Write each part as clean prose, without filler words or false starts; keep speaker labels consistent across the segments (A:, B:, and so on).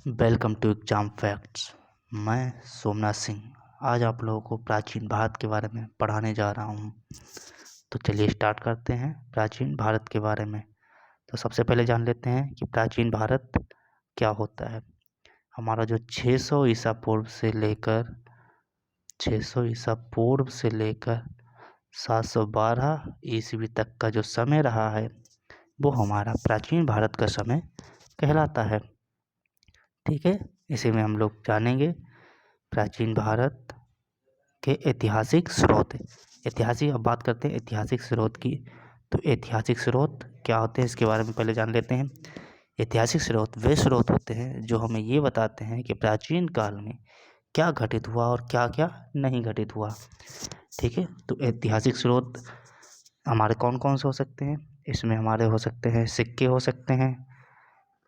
A: Welcome to exam facts. मैं सोमनाथ सिंह आज आप लोगों को प्राचीन भारत के बारे में पढ़ाने जा रहा हूँ। तो चलिए स्टार्ट करते हैं प्राचीन भारत के बारे में। तो सबसे पहले जान लेते हैं कि प्राचीन भारत क्या होता है। हमारा जो 600 ईसा पूर्व से लेकर 712 ईस्वी तक का जो समय रहा है वो हमारा प्राचीन भारत का समय कहलाता है। ठीक है, इसी में हम लोग जानेंगे प्राचीन भारत के ऐतिहासिक स्रोत। अब बात करते हैं ऐतिहासिक स्रोत की। तो ऐतिहासिक स्रोत क्या होते हैं इसके बारे में पहले जान लेते हैं। ऐतिहासिक स्रोत वे स्रोत होते हैं जो हमें ये बताते हैं कि प्राचीन काल में क्या घटित हुआ और क्या क्या नहीं घटित हुआ। ठीक है, तो ऐतिहासिक स्रोत हमारे कौन कौन से हो सकते हैं। इसमें हमारे हो सकते हैं सिक्के हो सकते हैं,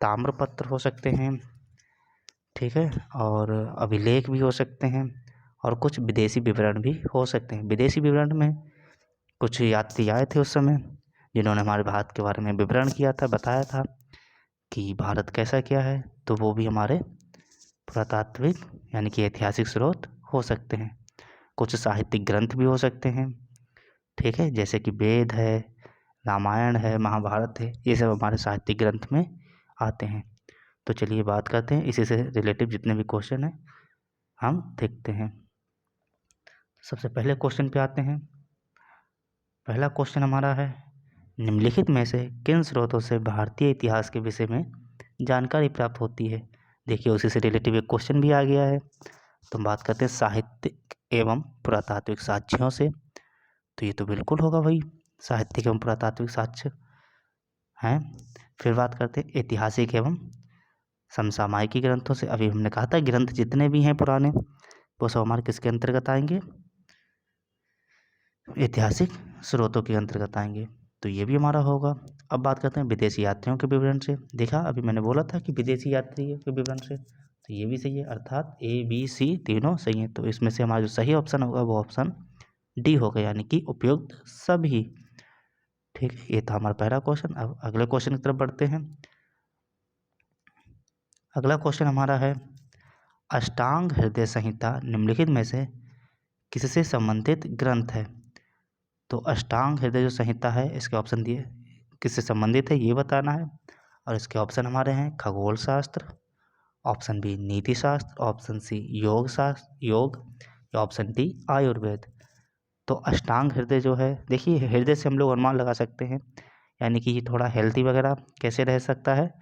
A: ताम्रपत्र हो सकते हैं, ठीक है, और अभिलेख भी हो सकते हैं और कुछ विदेशी विवरण भी हो सकते हैं। विदेशी विवरण में कुछ यात्री आए थे उस समय जिन्होंने हमारे भारत के बारे में विवरण किया था, बताया था कि भारत कैसा क्या है। तो वो भी हमारे पुरातात्विक यानी कि ऐतिहासिक स्रोत हो सकते हैं। कुछ साहित्यिक ग्रंथ भी हो सकते हैं, ठीक है, जैसे कि वेद है, रामायण है, महाभारत है, ये सब हमारे साहित्यिक ग्रंथ में आते हैं। तो चलिए बात करते हैं इसी से रिलेटिव जितने भी क्वेश्चन हैं हम देखते हैं। सबसे पहले क्वेश्चन पे आते हैं। पहला क्वेश्चन हमारा है, निम्नलिखित में से किन स्रोतों से भारतीय इतिहास के विषय में जानकारी प्राप्त होती है। देखिए उसी से रिलेटिव एक क्वेश्चन भी आ गया है। तो हम बात करते हैं साहित्यिक एवं पुरातात्विक साक्ष्यों से। तो ये तो बिल्कुल होगा भाई, साहित्यिक एवं पुरातात्विक साक्ष्य हैं। फिर बात करते हैं ऐतिहासिक एवं समसामयिकी ग्रंथों से। अभी हमने कहा था ग्रंथ जितने भी हैं पुराने वो सब हमारे किसके अंतर्गत आएंगे, ऐतिहासिक स्रोतों के अंतर्गत आएंगे। तो ये भी हमारा होगा। अब बात करते हैं विदेशी यात्रियों के विवरण से। देखा अभी मैंने बोला था कि विदेशी यात्री के विवरण से, तो ये भी सही है, अर्थात ए बी सी तीनों सही है। तो इसमें से हमारा जो सही ऑप्शन होगा वो ऑप्शन डी होगा, यानी कि उपयुक्त सभी। ठीक है, ये था हमारा पहला क्वेश्चन। अब अगले क्वेश्चन की तरफ बढ़ते हैं। अगला क्वेश्चन हमारा है, अष्टांग हृदय संहिता निम्नलिखित में से किससे संबंधित ग्रंथ है। तो अष्टांग हृदय जो संहिता है इसके ऑप्शन दिए, किससे संबंधित है ये बताना है। और इसके ऑप्शन हमारे हैं खगोल शास्त्र, ऑप्शन बी नीति शास्त्र, ऑप्शन सी योग या ऑप्शन डी आयुर्वेद। तो अष्टांग हृदय जो है, देखिए हृदय से हम लोग अनुमान लगा सकते हैं, यानी कि ये थोड़ा हेल्थी वगैरह कैसे रह सकता है,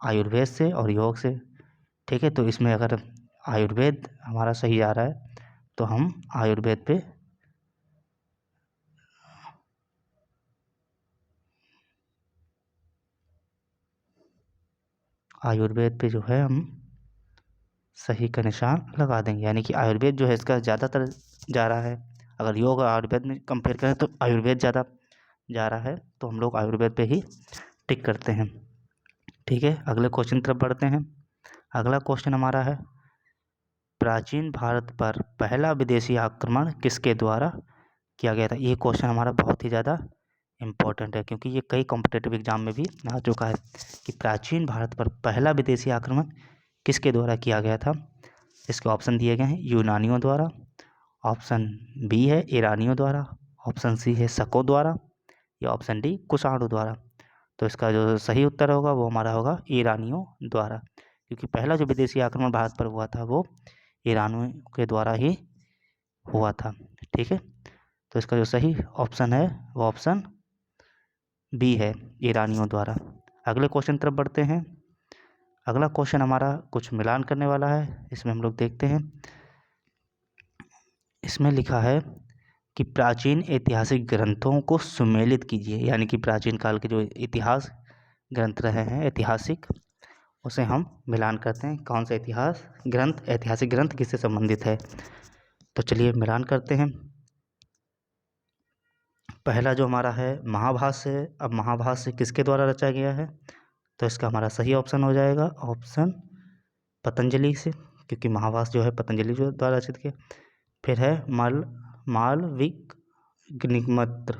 A: आयुर्वेद से और योग से। ठीक है, तो इसमें अगर आयुर्वेद हमारा सही आ रहा है तो हम आयुर्वेद पे जो है हम सही का निशान लगा देंगे, यानी कि आयुर्वेद जो है इसका ज़्यादातर जा रहा है। अगर योग और आयुर्वेद में कंपेयर करें तो आयुर्वेद ज़्यादा जा रहा है, तो हम लोग आयुर्वेद पे ही टिक करते हैं। ठीक है, अगले क्वेश्चन की तरफ बढ़ते हैं। अगला क्वेश्चन हमारा है, प्राचीन भारत पर पहला विदेशी आक्रमण किसके द्वारा किया गया था। ये क्वेश्चन हमारा बहुत ही ज़्यादा इम्पोर्टेंट है क्योंकि ये कई कॉम्पिटेटिव एग्जाम में भी आ चुका है कि प्राचीन भारत पर पहला विदेशी आक्रमण किसके द्वारा किया गया था। इसके ऑप्शन दिए गए हैं यूनानियों द्वारा, ऑप्शन बी है ईरानियों द्वारा, ऑप्शन सी है शकों द्वारा या ऑप्शन डी कुषाणों द्वारा। तो इसका जो सही उत्तर होगा वो हमारा होगा ईरानियों द्वारा, क्योंकि पहला जो विदेशी आक्रमण भारत पर हुआ था वो ईरानियों के द्वारा ही हुआ था। ठीक है, तो इसका जो सही ऑप्शन है वो ऑप्शन बी है, ईरानियों द्वारा। अगले क्वेश्चन तरफ बढ़ते हैं। अगला क्वेश्चन हमारा कुछ मिलान करने वाला है, इसमें हम लोग देखते हैं। इसमें लिखा है कि प्राचीन ऐतिहासिक ग्रंथों को सुमेलित कीजिए, यानी कि प्राचीन काल के जो इतिहास ग्रंथ रहे हैं ऐतिहासिक, उसे हम मिलान करते हैं। कौन सा ऐतिहासिक ग्रंथ किससे संबंधित है। तो चलिए मिलान करते हैं। पहला जो हमारा है महाभाष्य है। अब महाभाष्य किसके द्वारा रचा गया है, तो इसका हमारा सही ऑप्शन हो जाएगा ऑप्शन पतंजलि से, क्योंकि महाभाष्य जो है पतंजलि जो द्वारा रचित किया। फिर है मालविक ग्निमत्र,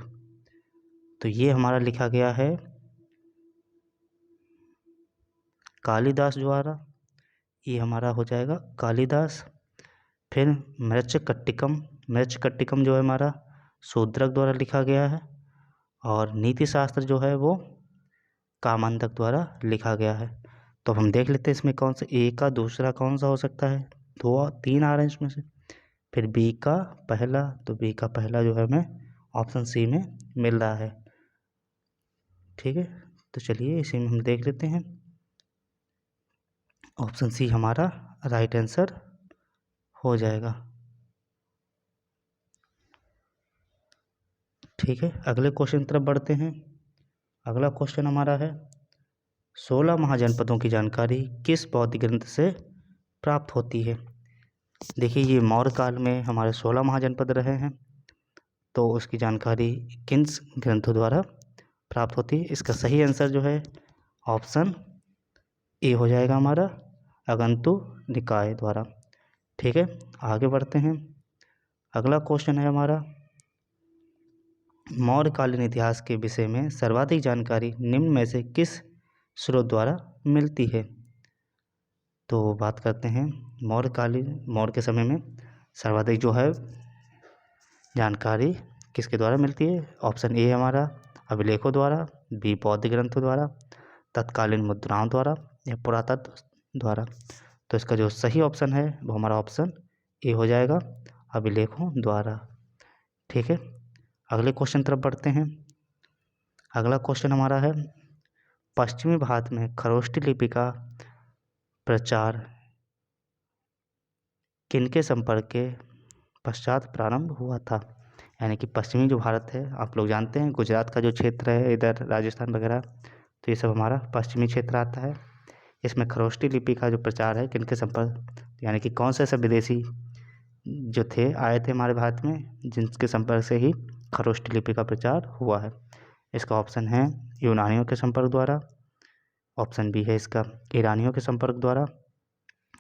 A: तो ये हमारा लिखा गया है कालिदास द्वारा। ये हमारा हो जाएगा कालिदास। फिर मृच्छकटिकम जो है हमारा शूद्रक द्वारा लिखा गया है। और नीति शास्त्र जो है वो कामंदक द्वारा लिखा गया है। तो हम देख लेते हैं इसमें कौन सा ए का दूसरा कौन सा हो सकता है। दो तीन आ रहे हैं इसमें से। फिर बी का पहला, तो बी का पहला जो है हमें ऑप्शन सी में मिल रहा है। ठीक है, तो चलिए इसी में हम देख लेते हैं। ऑप्शन सी हमारा राइट आंसर हो जाएगा। ठीक है, अगले क्वेश्चन की तरफ बढ़ते हैं। अगला क्वेश्चन हमारा है 16 महाजनपदों की जानकारी किस बौद्ध ग्रंथ से प्राप्त होती है। देखिए, ये मौर्य काल में हमारे 16 महाजनपद रहे हैं, तो उसकी जानकारी किन ग्रंथों द्वारा प्राप्त होती है। इसका सही आंसर जो है ऑप्शन ए हो जाएगा हमारा, अगंतु निकाय द्वारा। ठीक है, आगे बढ़ते हैं। अगला क्वेश्चन है हमारा मौर्यकालीन इतिहास के विषय में सर्वाधिक जानकारी निम्न में से किस स्रोत द्वारा मिलती है। तो बात करते हैं मौर्य के समय में सर्वाधिक जो है जानकारी किसके द्वारा मिलती है। ऑप्शन ए हमारा अभिलेखों द्वारा, बी बौद्ध ग्रंथों द्वारा, तत्कालीन मुद्राओं द्वारा या पुरातत्व द्वारा। तो इसका जो सही ऑप्शन है वो हमारा ऑप्शन ए हो जाएगा, अभिलेखों द्वारा। ठीक है, अगले क्वेश्चन तरफ बढ़ते हैं। अगला क्वेश्चन हमारा है पश्चिमी भारत में खरोष्ठी लिपि का प्रचार किनके संपर्क के पश्चात प्रारंभ हुआ था। यानी कि पश्चिमी जो भारत है, आप लोग जानते हैं गुजरात का जो क्षेत्र है, इधर राजस्थान वगैरह, तो ये सब हमारा पश्चिमी क्षेत्र आता है। इसमें खरोष्ठी लिपि का जो प्रचार है किनके संपर्क, यानी कि कौन से ऐसे विदेशी जो थे आए थे हमारे भारत में जिनके संपर्क से ही खरोष्ठी लिपि का प्रचार हुआ है। इसका ऑप्शन है यूनानियों के संपर्क द्वारा, ऑप्शन बी है इसका ईरानियों के संपर्क द्वारा,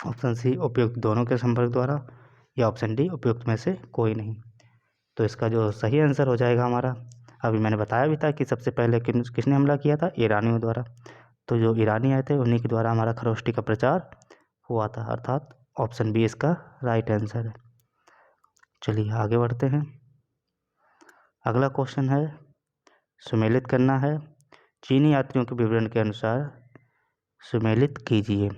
A: ऑप्शन सी उपयुक्त दोनों के संपर्क द्वारा, या ऑप्शन डी उपयुक्त में से कोई नहीं। तो इसका जो सही आंसर हो जाएगा हमारा, अभी मैंने बताया भी था कि सबसे पहले किसने हमला किया था, ईरानियों द्वारा। तो जो ईरानी आए थे उन्हीं के द्वारा हमारा खरोष्ठी का प्रचार हुआ था, अर्थात ऑप्शन बी इसका राइट आंसर है। चलिए आगे बढ़ते हैं। अगला क्वेश्चन है सुमेलित करना है, चीनी यात्रियों के विवरण के अनुसार सुमेलित कीजिए।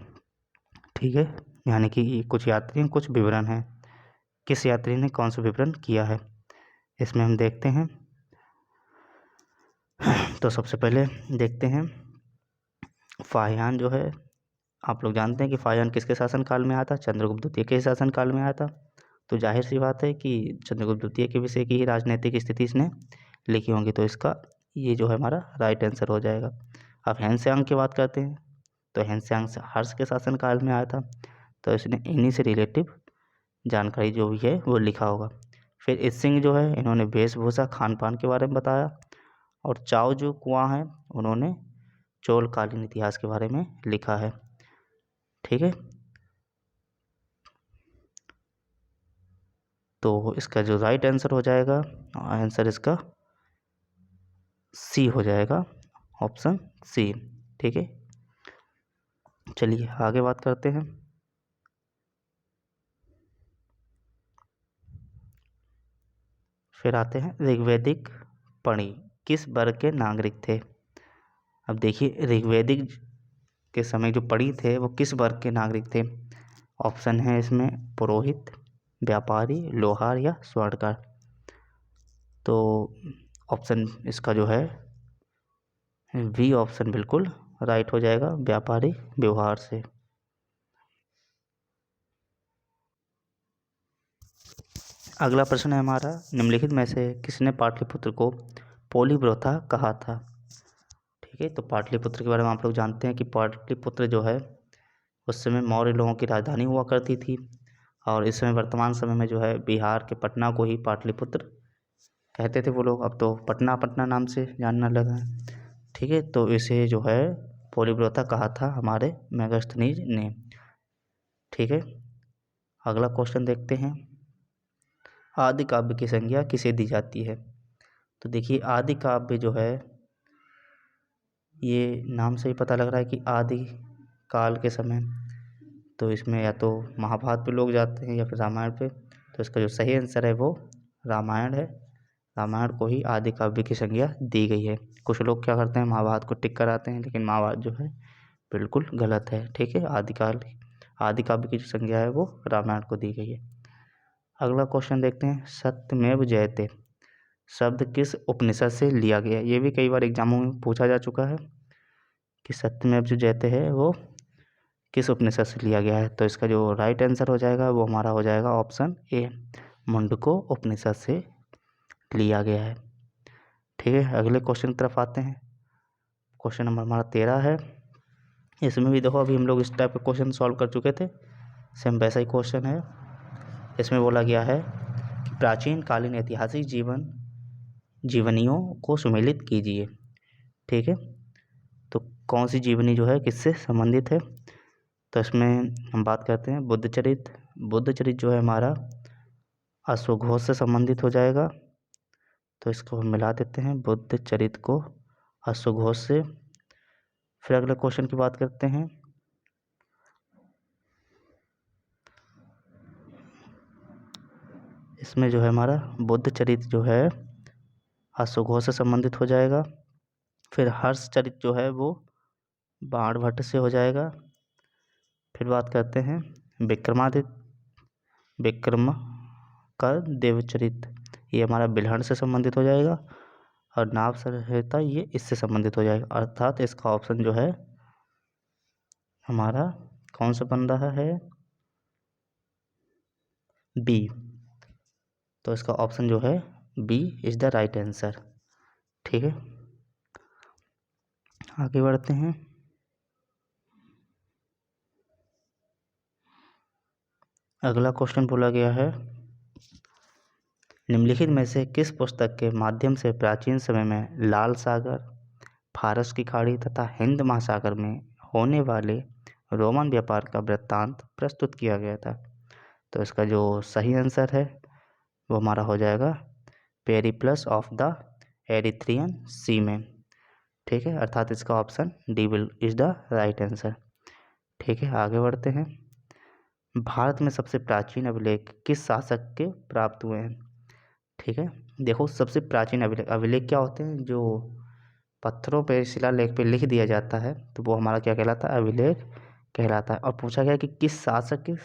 A: ठीक है, यानी कि कुछ यात्री कुछ विवरण हैं, किस यात्री ने कौन सा विवरण किया है इसमें हम देखते हैं। तो सबसे पहले देखते हैं फाहियान जो है, आप लोग जानते हैं कि फाहियान किसके शासनकाल में आया था, चंद्रगुप्त द्वितीय के शासनकाल में आया था। तो जाहिर सी बात है कि चंद्रगुप्त द्वितीय के विषय की ही राजनीतिक स्थिति इसने लिखी होंगी, तो इसका ये जो है हमारा राइट आंसर हो जाएगा। अब हैंसेआंग की बात करते हैं, तो हैंसेआंग हर्ष के शासनकाल में आया था, तो इसने इन्हीं से रिलेटिव जानकारी जो भी है वो लिखा होगा। फिर इसिंग जो है, इन्होंने वेशभूषा खान पान के बारे में बताया। और चाओ जो कुआं है, उन्होंने चोलकालीन इतिहास के बारे में लिखा है। ठीक है, तो इसका जो राइट आंसर हो जाएगा, आंसर इसका सी हो जाएगा, ऑप्शन सी। ठीक है, चलिए आगे बात करते हैं। फिर आते हैं ऋग्वैदिक पणी किस वर्ग के नागरिक थे। अब देखिए ऋग्वैदिक के समय जो पणी थे वो किस वर्ग के नागरिक थे। ऑप्शन है इसमें पुरोहित, व्यापारी, लोहार या स्वर्णकार। तो ऑप्शन इसका जो है बी ऑप्शन बिल्कुल राइट हो जाएगा, व्यापारी व्यवहार से। अगला प्रश्न है हमारा निम्नलिखित में से किसने पाटलिपुत्र को पोलीब्रोथा कहा था। ठीक है, तो पाटलिपुत्र के बारे में आप लोग जानते हैं कि पाटलिपुत्र जो है उस समय मौर्य लोगों की राजधानी हुआ करती थी, और इस समय वर्तमान समय में जो है बिहार के पटना को ही पाटलिपुत्र कहते थे वो लोग, अब तो पटना पटना नाम से जानने लगा है। ठीक है, तो इसे जो है पोलीब्रोथा कहा था हमारे मेगास्थनीज ने। ठीक है, अगला क्वेश्चन देखते हैं आदि काव्य की संज्ञा किसे दी जाती है। तो देखिए आदि काव्य जो है, ये नाम से ही पता लग रहा है कि आदि काल के समय तो इसमें या तो महाभारत पे लोग जाते हैं या फिर रामायण पे। तो इसका जो सही आंसर है वो रामायण है। रामायण को ही आदि काव्य की संज्ञा दी गई है। कुछ लोग क्या करते हैं, महाभारत को टिक कराते हैं, लेकिन महाभारत जो है बिल्कुल गलत है। ठीक है, आदि काव्य की जो संज्ञा है वो रामायण को दी गई है। अगला क्वेश्चन देखते हैं, सत्यमेव जयते शब्द किस उपनिषद से लिया गया। ये भी कई बार एग्जामों में पूछा जा चुका है कि सत्यमेव जो जयते है वो किस उपनिषद से लिया गया है। तो इसका जो राइट आंसर हो जाएगा वो हमारा हो जाएगा ऑप्शन ए, मुंडको उपनिषद से लिया गया है। ठीक है, अगले क्वेश्चन की तरफ आते हैं। क्वेश्चन नंबर हमारा 13 है। इसमें भी देखो अभी हम लोग इस टाइप के क्वेश्चन सॉल्व कर चुके थे, सेम वैसा ही क्वेश्चन है। इसमें बोला गया है कि प्राचीन कालीन ऐतिहासिक जीवनियों को सुमेलित कीजिए। ठीक है, तो कौन सी जीवनी जो है किससे संबंधित है। तो इसमें हम बात करते हैं बुद्धचरित जो है हमारा अश्वघोष से संबंधित हो जाएगा। तो इसको हम मिला देते हैं, बुद्धचरित को अश्वघोष से। फिर अगले क्वेश्चन की बात करते हैं। इसमें जो है हमारा बुद्धचरित जो है अश्वघोष से संबंधित हो जाएगा। फिर हर्षचरित जो है वो बाणभट्ट से हो जाएगा। फिर बात करते हैं विक्रम का देवचरित, ये हमारा बिल्हण से संबंधित हो जाएगा। और नाभ संहिता ये इससे संबंधित हो जाएगा, अर्थात इसका ऑप्शन जो है हमारा कौन सा बन रहा है, बी। तो इसका ऑप्शन जो है B is the right answer. ठीक है, आगे बढ़ते हैं। अगला क्वेश्चन बोला गया है, निम्नलिखित में से किस पुस्तक के माध्यम से प्राचीन समय में लाल सागर, फारस की खाड़ी तथा हिंद महासागर में होने वाले रोमन व्यापार का वृत्तांत प्रस्तुत किया गया था। तो इसका जो सही आंसर है वो हमारा हो जाएगा पेरिप्लस ऑफ द एरिथ्रियन सी में। ठीक है, अर्थात इसका option D will is the right answer. ठीक है, आगे बढ़ते हैं। भारत में सबसे प्राचीन अभिलेख किस शासक के प्राप्त हुए हैं। ठीक है, देखो सबसे प्राचीन अभिलेख क्या होते हैं, जो पत्थरों पे शिलालेख पे लिख दिया जाता है तो वो हमारा क्या कहलाता है, अभिलेख कहलाता है। और पूछा गया कि किस शासक के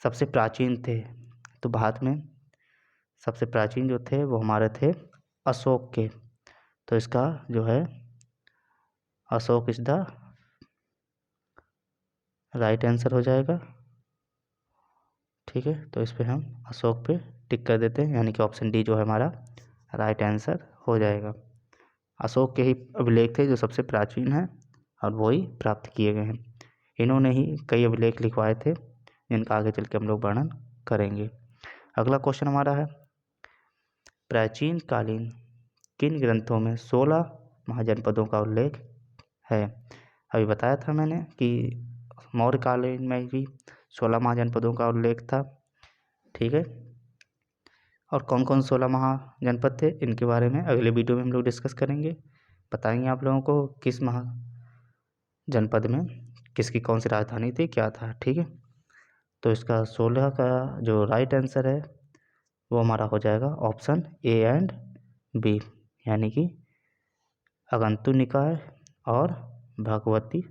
A: सबसे प्राचीन थे। तो भारत में सबसे प्राचीन जो थे वो हमारे थे अशोक के। तो इसका जो है Ashok is the right answer हो जाएगा। ठीक है, तो इस पे हम अशोक पे टिक कर देते हैं, यानी कि ऑप्शन डी जो है हमारा राइट आंसर हो जाएगा। अशोक के ही अभिलेख थे जो सबसे प्राचीन हैं और वही प्राप्त किए गए हैं। इन्होंने ही कई अभिलेख लिखवाए थे जिनका आगे चल के हम लोग वर्णन करेंगे। अगला क्वेश्चन हमारा है, प्राचीन कालीन किन ग्रंथों में 16 महाजनपदों का उल्लेख है। अभी बताया था मैंने कि मौर्य कालीन में भी 16 महाजनपदों का उल्लेख था। ठीक है, और कौन कौन 16 महाजनपद थे इनके बारे में अगले वीडियो में हम लोग डिस्कस करेंगे, बताएंगे आप लोगों को किस महाजनपद में किसकी कौन सी राजधानी थी, क्या था। ठीक है, तो इसका 16 का जो राइट आंसर है वो हमारा हो जाएगा ऑप्शन ए एंड बी, यानी कि अगंतु निकाय और भगवती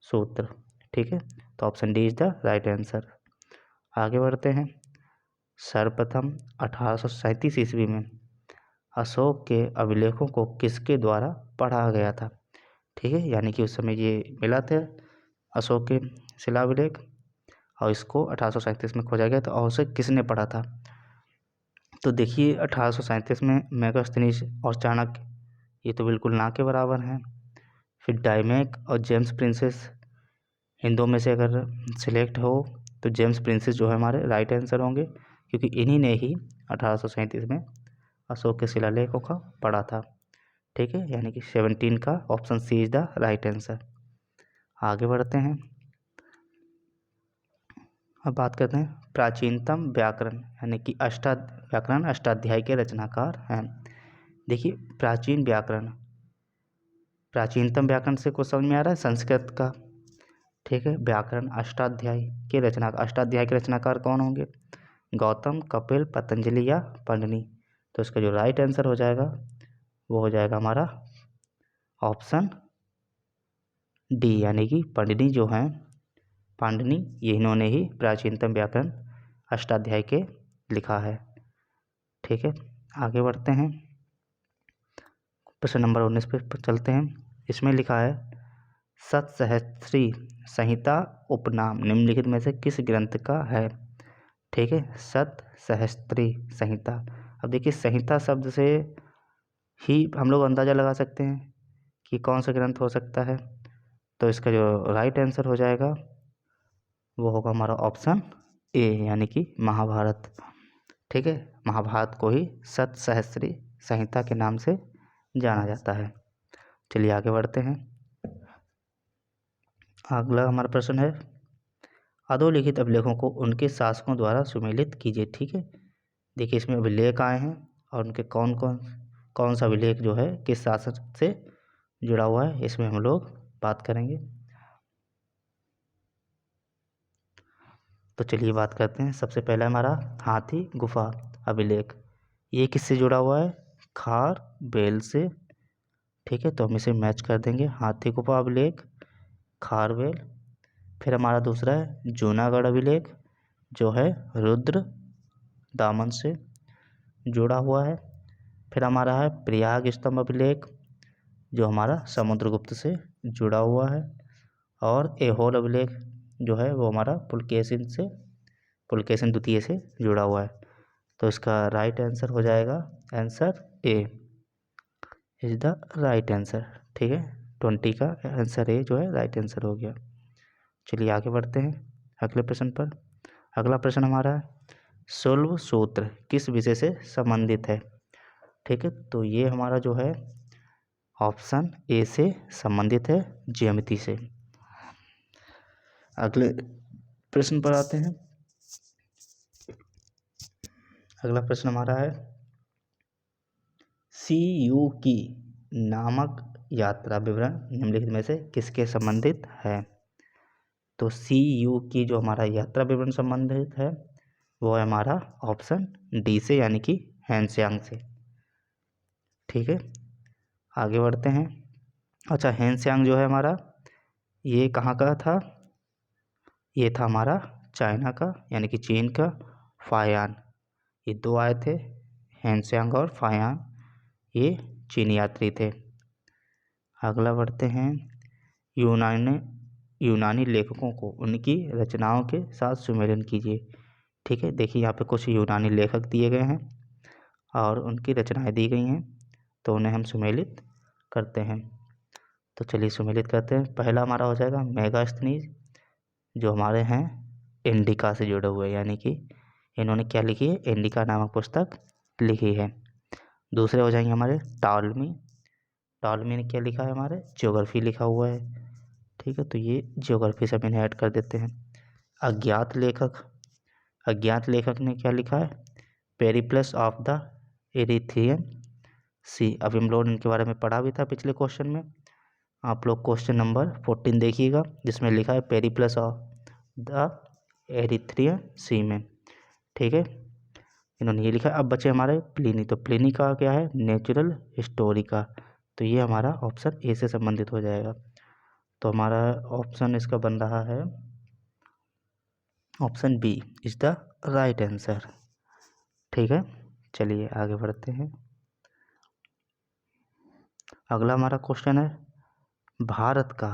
A: सूत्र। ठीक है, तो option D is the right answer. आगे बढ़ते हैं। सर्वप्रथम 1837 ईस्वी में अशोक के अभिलेखों को किसके द्वारा पढ़ा गया था। ठीक है, यानी कि उस समय ये मिला थे अशोक के शिलाभिलेख और इसको 1837 में खोजा गया था, और उसे किसने पढ़ा था। तो देखिए 1837 में मेगास्थनीज और चाणक्य ये तो बिल्कुल ना के बराबर हैं। फिर डायमेक और जेम्स प्रिंसेस, इन दो में से अगर सिलेक्ट हो तो जेम्स प्रिंसेस जो है हमारे राइट आंसर होंगे, क्योंकि इन्हीं ने ही 1837 में अशोक के शिलालेखों का पढ़ा था। ठीक है, यानी कि 17 का option C is the right answer. आगे बढ़ते हैं। अब बात करते हैं प्राचीनतम व्याकरण, यानी कि व्याकरण अष्टाध्यायी के रचनाकार हैं। देखिए प्राचीनतम व्याकरण से कुछ समझ में आ रहा है, संस्कृत का। ठीक है। व्याकरण अष्टाध्यायी के रचनाकार कौन होंगे? गौतम, कपिल, पतंजलि या पाणिनि? तो इसका जो राइट आंसर हो जाएगा वो हो जाएगा हमारा ऑप्शन डी, यानी कि पाणिनि जो हैं, पाणिनि, ये इन्होंने ही प्राचीनतम व्याकरण अष्टाध्यायी के लिखा है। ठीक है, आगे बढ़ते हैं, प्रश्न नंबर 19 पे चलते हैं। इसमें लिखा है सतसहस्त्री संहिता उपनाम निम्नलिखित में से किस ग्रंथ का है? ठीक है, सतसहस्त्री संहिता। अब देखिए, संहिता शब्द से ही हम लोग अंदाज़ा लगा सकते हैं कि कौन सा ग्रंथ हो सकता है। तो इसका जो राइट आंसर हो जाएगा वो होगा हमारा ऑप्शन ए, यानी कि महाभारत। ठीक है, महाभारत को ही सतसहस्त्री संहिता के नाम से जाना जाता है। चलिए आगे बढ़ते हैं। अगला हमारा प्रश्न है अधोलिखित अभिलेखों को उनके शासकों द्वारा सुमेलित कीजिए। ठीक है, देखिए इसमें अभिलेख आए हैं और उनके कौन सा अभिलेख जो है किस शासक से जुड़ा हुआ है, इसमें हम लोग बात करेंगे। तो चलिए बात करते हैं। सबसे पहला हमारा हाथी गुफा अभिलेख, ये किससे जुड़ा हुआ है? खारवेल से। ठीक है, तो हम इसे मैच कर देंगे, हाथी गुफा अभिलेख खारवेल। फिर हमारा दूसरा है जूनागढ़ अभिलेख, जो है रुद्र दामन से जुड़ा हुआ है। फिर हमारा है प्रयाग स्तंभ अभिलेख, जो हमारा समुद्रगुप्त से जुड़ा हुआ है। और ऐहोल अभिलेख जो है वो हमारा पुलकेशिन द्वितीय से जुड़ा हुआ है। तो इसका राइट आंसर हो जाएगा answer A is the right answer. ठीक है, 20 का आंसर ए जो है राइट आंसर हो गया। चलिए आगे बढ़ते हैं अगले प्रश्न पर। अगला प्रश्न हमारा है शुल्ब सूत्र किस विषय से संबंधित है? ठीक है, तो ये हमारा जो है ऑप्शन ए से संबंधित है, ज्यामिति से। अगले प्रश्न पर आते हैं। अगला प्रश्न हमारा है CU की नामक यात्रा विवरण निम्नलिखित में से किसके संबंधित है? तो CU की जो हमारा यात्रा विवरण संबंधित है वो है हमारा ऑप्शन डी से, यानी कि हैंसयांग से। ठीक है, आगे बढ़ते हैं। अच्छा, हैंसयांग जो है हमारा ये कहाँ का था? ये था हमारा चाइना का, यानी कि चीन का फायान। ये दो आए थे, हैंसयांग और फायान, ये चीनी यात्री थे। अगला बढ़ते हैं, यूनानी लेखकों को उनकी रचनाओं के साथ सुमेलन कीजिए। ठीक है, देखिए यहाँ पे कुछ यूनानी लेखक दिए गए हैं और उनकी रचनाएं दी गई हैं, तो उन्हें हम सुमेलित करते हैं। तो चलिए सुमेलित करते हैं। पहला हमारा हो जाएगा मेगास्थनीज, जो हमारे हैं इंडिका से जुड़े हुए, यानी कि इन्होंने क्या लिखी है? इंडिका नामक पुस्तक लिखी है। दूसरे हो जाएंगे हमारे टॉलमी ने क्या लिखा है? हमारे ज्योग्राफी लिखा हुआ है। ठीक है, तो ये ज्योग्राफी से हम इन्हें ऐड कर देते हैं। अज्ञात लेखक ने क्या लिखा है? पेरिप्लस ऑफ द एरिथ्रियन सी। अभी हम लोग इनके बारे में पढ़ा भी था पिछले क्वेश्चन में, आप लोग क्वेश्चन नंबर 14 देखिएगा, जिसमें लिखा है पेरिप्लस ऑफ द एरिथ्रियन सी में। ठीक है, इन्होंने ये लिखा। अब बचे हमारे प्लिनी, तो प्लिनी का क्या है? नेचुरल हिस्टोरी का। तो ये हमारा ऑप्शन ए से संबंधित हो जाएगा। तो हमारा ऑप्शन इसका बन रहा है option B is the right answer. ठीक है, चलिए आगे बढ़ते हैं। अगला हमारा क्वेश्चन है भारत का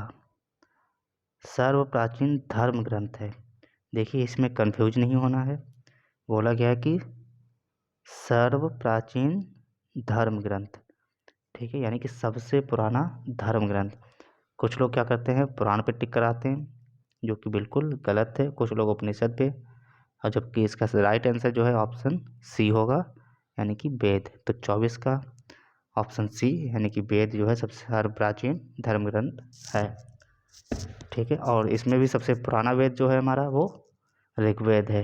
A: सर्व प्राचीन धर्म ग्रंथ है। देखिए इसमें कंफ्यूज नहीं होना है, बोला गया है कि सर्व प्राचीन धर्म ग्रंथ। ठीक है, यानी कि सबसे पुराना धर्म ग्रंथ। कुछ लोग क्या करते हैं? पुराण पे टिक कराते हैं, जो कि बिल्कुल गलत है। कुछ लोग उपनिषद पे, और जबकि इसका राइट आंसर जो है ऑप्शन सी होगा, यानी कि वेद। तो 24 का ऑप्शन सी, यानी कि वेद जो है सबसे सर्वप्राचीन धर्म ग्रंथ है। ठीक है, और इसमें भी सबसे पुराना वेद जो है हमारा वो ऋग्वेद है।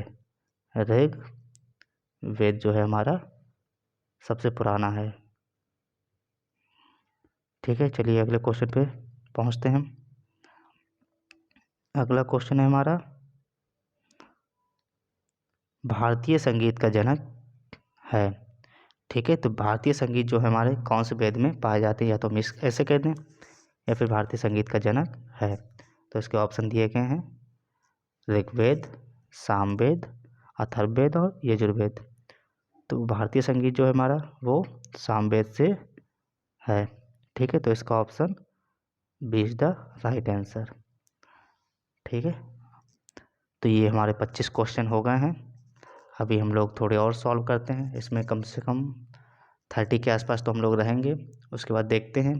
A: ऋग्वेद जो है हमारा सबसे पुराना है। ठीक है, चलिए अगले क्वेश्चन पे पहुंचते हैं। अगला क्वेश्चन है हमारा, भारतीय संगीत का जनक है। ठीक है, तो भारतीय संगीत जो है हमारे कौन से वेद में पाए जाते हैं, या तो हम इस ऐसे कह दें, या फिर भारतीय संगीत का जनक है। तो इसके ऑप्शन दिए गए हैं ऋग्वेद, सामवेद, अथर्ववेद और यजुर्वेद। तो भारतीय संगीत जो है हमारा वो सामवेद से है। ठीक है, तो इसका option B is the right answer. ठीक है, तो ये हमारे 25 क्वेश्चन हो गए हैं। अभी हम लोग थोड़े और सॉल्व करते हैं, इसमें कम से कम 30 के आसपास तो हम लोग रहेंगे, उसके बाद देखते हैं।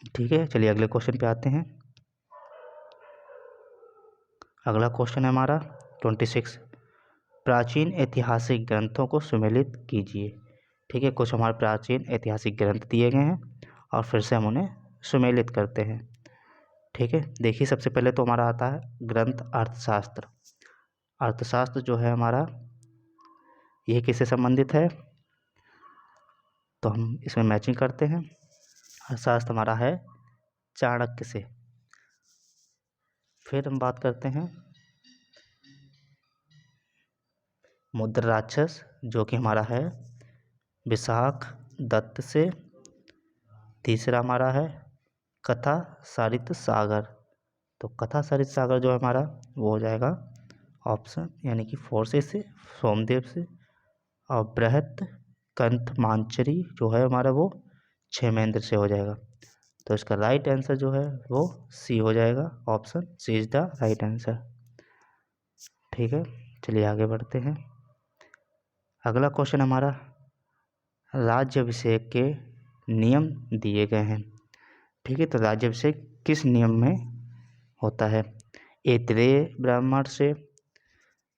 A: ठीक है, चलिए अगले क्वेश्चन पे आते हैं। अगला क्वेश्चन है हमारा 26, प्राचीन ऐतिहासिक ग्रंथों को सुमेलित कीजिए। ठीक है, कुछ हमारे प्राचीन ऐतिहासिक ग्रंथ दिए गए हैं और फिर से हम उन्हें सुमेलित करते हैं। ठीक है, देखिए सबसे पहले तो हमारा आता है ग्रंथ अर्थशास्त्र। अर्थशास्त्र जो है हमारा, यह किससे संबंधित है, तो हम इसमें मैचिंग करते हैं। अर्थशास्त्र हमारा है चाणक्य से। फिर हम बात करते हैं मुद्रा राक्षस, जो कि हमारा है विशाख दत्त से। तीसरा हमारा है कथा सारित सागर। तो कथा सारित सागर जो है हमारा वो हो जाएगा ऑप्शन यानी कि 4 से सोमदेव से। और बृहत कंथ मांचरी जो है हमारा वो क्षेमेंद्र से हो जाएगा। तो इसका राइट आंसर जो है वो सी हो जाएगा, option C is the right answer. ठीक है, चलिए आगे बढ़ते हैं। अगला क्वेश्चन हमारा राज्याभिषेक के नियम दिए गए हैं। ठीक है, तो राज्याभिषेक किस नियम में होता है, ऐतरेय ब्राह्मण से,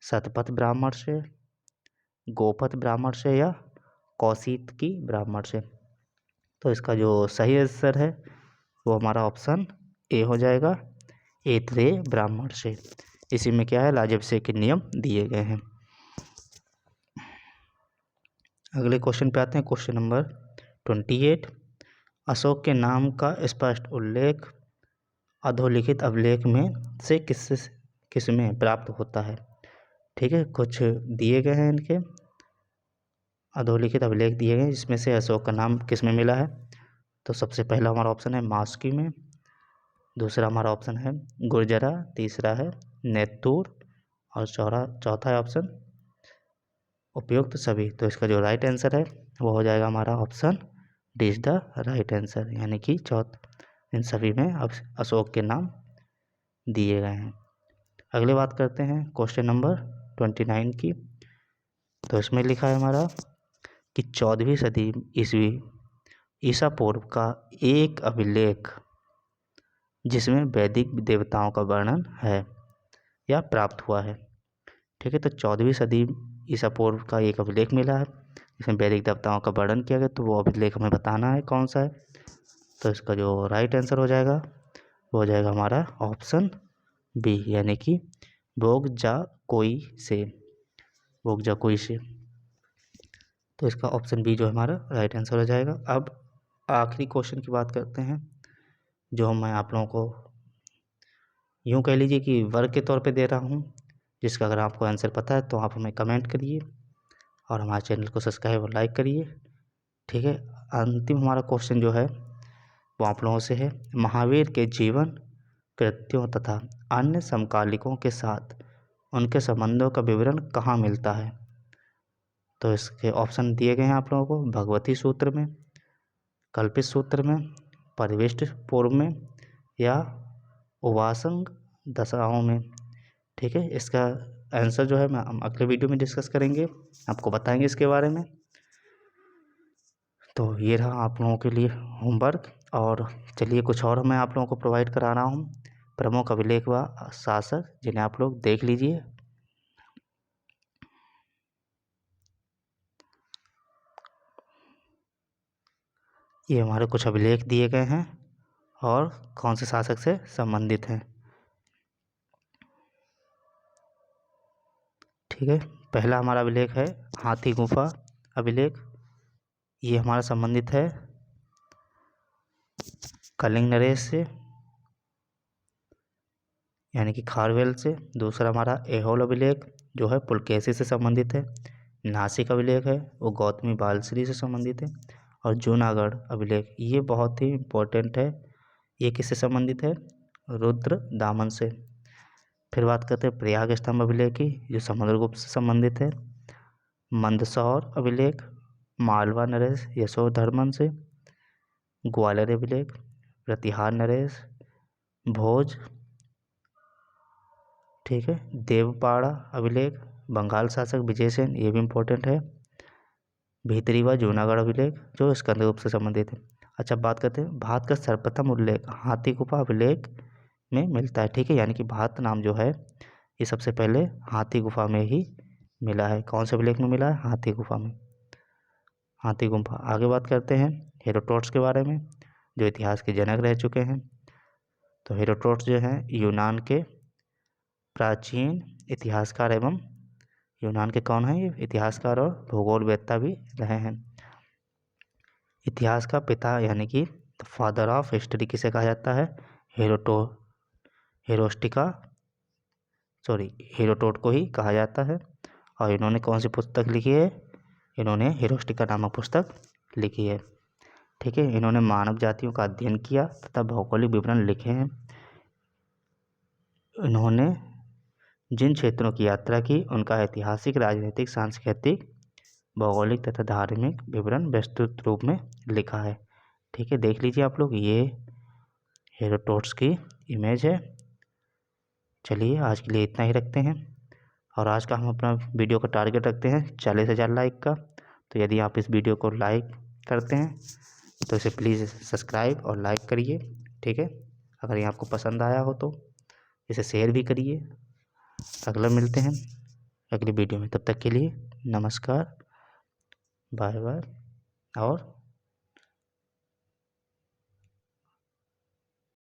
A: शतपथ ब्राह्मण से, गोपथ ब्राह्मण से, या कौशिकी ब्राह्मण से। तो इसका जो सही आंसर है वो हमारा ऑप्शन ए हो जाएगा, ऐतरेय ब्राह्मण से। इसी में क्या है, राज्याभिषेक के नियम दिए गए हैं। अगले क्वेश्चन पे आते हैं, क्वेश्चन नंबर 28, अशोक के नाम का स्पष्ट उल्लेख अधोलिखित अभिलेख में से किस में प्राप्त होता है। ठीक है, कुछ दिए गए हैं इनके अधोलिखित अभिलेख दिए गए हैं, जिसमें से अशोक का नाम किस में मिला है। तो सबसे पहला हमारा ऑप्शन है मास्की में, दूसरा हमारा ऑप्शन है गुर्जरा, तीसरा है नेत्तूर, और चौथा है ऑप्शन उपयुक्त सभी। तो इसका जो राइट आंसर है वो हो जाएगा हमारा option D is the right answer, यानी कि इन सभी में अब अशोक के नाम दिए गए हैं। अगले बात करते हैं क्वेश्चन नंबर 29 की। तो इसमें लिखा है हमारा कि 14वीं सदी ईस्वी ईसा पूर्व का एक अभिलेख जिसमें वैदिक देवताओं का वर्णन है या प्राप्त हुआ है। ठीक है, तो 14वीं सदी ईसा पूर्व का एक अभिलेख मिला है जिसमें वैदिक देवताओं का वर्णन किया गया। तो वो अभिलेख हमें बताना है कौन सा है। तो इसका जो राइट आंसर हो जाएगा वो हो जाएगा हमारा ऑप्शन बी, यानी कि बोगजाकोई से। बोगजाकोई से। तो इसका ऑप्शन बी जो हमारा राइट आंसर हो जाएगा। अब आखिरी क्वेश्चन की बात करते हैं, जो मैं आप लोगों को यूँ कह लीजिए कि वर्क के तौर पे दे रहा हूँ, जिसका अगर आपको आंसर पता है तो आप हमें कमेंट करिए और हमारे चैनल को सब्सक्राइब और लाइक करिए। ठीक है, अंतिम हमारा क्वेश्चन जो है वो आप लोगों से है, महावीर के जीवन कृत्यों तथा अन्य समकालिकों के साथ उनके संबंधों का विवरण कहाँ मिलता है। तो इसके ऑप्शन दिए गए हैं आप लोगों को, भगवती सूत्र में, कल्पित सूत्र में, परिविष्ट पूर्व में, या उवासंग दशाओं में। ठीक है, इसका आंसर जो है हम अगले वीडियो में डिस्कस करेंगे, आपको बताएंगे इसके बारे में। तो ये रहा आप लोगों के लिए होमवर्क। और चलिए कुछ और मैं आप लोगों को प्रोवाइड करा रहा हूँ, प्रमुख अभिलेख व शासक, जिन्हें आप लोग देख लीजिए। ये हमारे कुछ अभिलेख दिए गए हैं और कौन से शासक से संबंधित हैं। ठीक है, पहला हमारा अभिलेख है हाथी गुफा अभिलेख। ये हमारा संबंधित है कलिंग नरेश से। यानी कि खारवेल से। दूसरा हमारा ऐहोल अभिलेख जो है पुलकेशी से संबंधित है। नासिक अभिलेख है वो गौतमी बालश्री से संबंधित है। और जूनागढ़ अभिलेख ये बहुत ही इम्पोर्टेंट है, ये किससे संबंधित है, रुद्र दामन से। फिर बात करते हैं प्रयाग स्तंभ अभिलेख की, जो समुद्रगुप्त से संबंधित है। मंदसौर अभिलेख मालवा नरेश यशोधर्मन से। ग्वालियर अभिलेख प्रतिहार नरेश भोज, ठीक है। देवपाड़ा अभिलेख बंगाल शासक विजयसेन, ये भी इम्पोर्टेंट है। भीतरीवा जूनागढ़ अभिलेख जो स्कंदगुप्त से संबंधित है। अच्छा, बात करते हैं भारत का सर्वप्रथम उल्लेख हाथी गुफा अभिलेख में मिलता है, ठीक है। यानी कि भारत नाम जो है ये सबसे पहले हाथी गुफा में ही मिला है। कौन से अभिलेख में मिला है, हाथी गुफा में, हाथी गुफा। आगे बात करते हैं हेरोडोटस के बारे में, जो इतिहास के जनक रह चुके हैं। तो हेरोडोटस जो हैं यूनान के प्राचीन इतिहासकार एवं यूनान के कौन हैं, ये इतिहासकार और भूगोलवेत्ता भी रहे हैं। इतिहास का पिता यानी कि फादर ऑफ हिस्ट्री किसे कहा जाता है, हेरोडोट को ही कहा जाता है। और इन्होंने कौन सी पुस्तक लिखी है, इन्होंने हेरोस्टिका नामक पुस्तक लिखी है, ठीक है। इन्होंने मानव जातियों का अध्ययन किया तथा भौगोलिक विवरण लिखे हैं। इन्होंने जिन क्षेत्रों की यात्रा की उनका ऐतिहासिक, राजनीतिक, सांस्कृतिक, भौगोलिक तथा धार्मिक विवरण विस्तृत रूप में लिखा है, ठीक है। देख लीजिए आप लोग, ये हेरोडोटस की इमेज है। चलिए आज के लिए इतना ही रखते हैं। और आज का हम अपना वीडियो का टारगेट रखते हैं 40,000 लाइक का। तो यदि आप इस वीडियो को लाइक करते हैं तो इसे प्लीज़ सब्सक्राइब और लाइक करिए, ठीक है। अगर ये आपको पसंद आया हो तो इसे शेयर भी करिए। अगला मिलते हैं अगली वीडियो में, तब तक के लिए नमस्कार, बाय बाय और